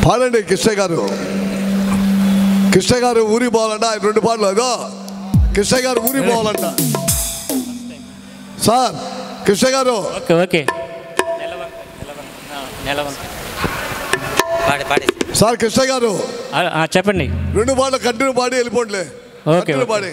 పాడండి కృష్ణ గారు. కృష్ణ గారు ఊరి పోవాలంట. ఆయన 2 పాటలు. అదో కృష్ణ గారు ఊరి పోవాలంట. సార్ కృష్ణ గారు. ఓకే సార్ కృష్ణ గారు చెప్పండి. 2 పాటలు కంటిన్యూ పాడి వెళ్ళిపోండిలే. ఓకే పాడి.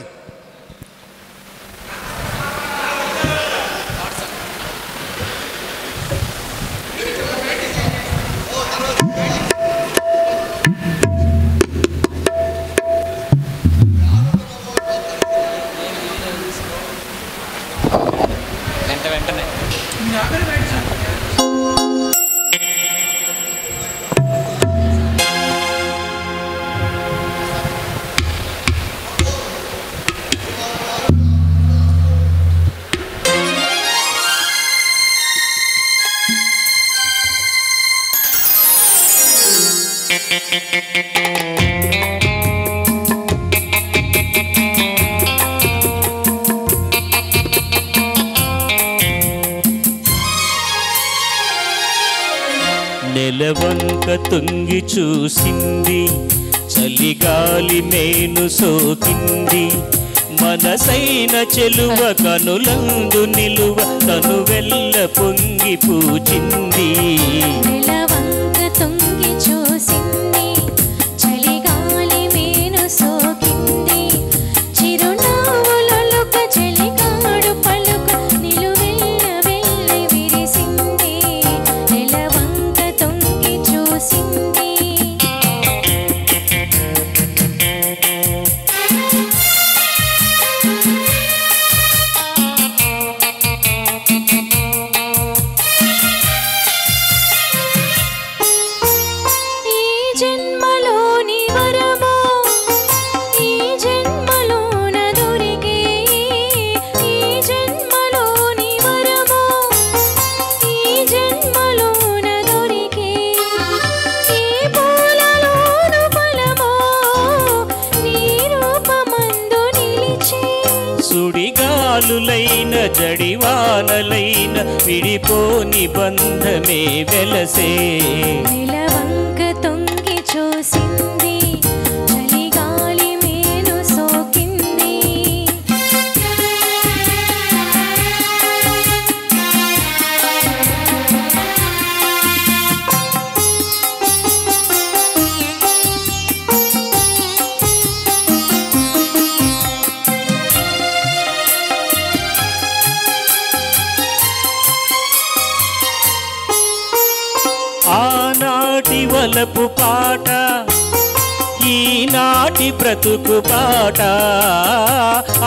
వెంటనే నెలవంక తొంగి చూసింది, చలిగాలి మేను సోకింది, మనసైన చెలువ కనులందు నిలువ తను వెల్ల పొంగి పూచింది. నెలవంక తొంగి చూసింది, చలిగాలి మేను సోకింది, చిరునవ్వులొలుక చెలికాడు పలుక నిలువెల్ల వెళ్ళి విరిసింది. నెలవంక తొంగి చూసింది. సుడిగాలులైన జడివానలైన విడిపోని బంధమే వెలసే. నెలవంక తొంగి చూసింది, చలిగాలి మేను సోకింది. ఆనాటి వలపు పాట, ఈనాటి బ్రతుకు పాట.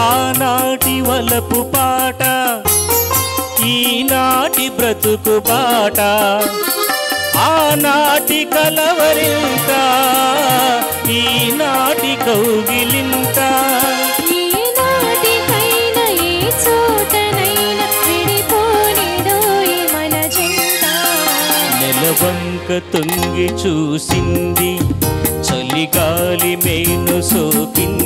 ఆనాటి వలపు పాట, ఈనాటి బ్రతుకు పాట. ఆనాటి కలవరింత, ఈనాటి కౌగిలింత. ఈనాటికైనా ఏ చోటనైనా విడిపోనిదోయ్ మన జంట. నెలవంక తొంగి చూసింది, చలిగాలి మేను సోకింది,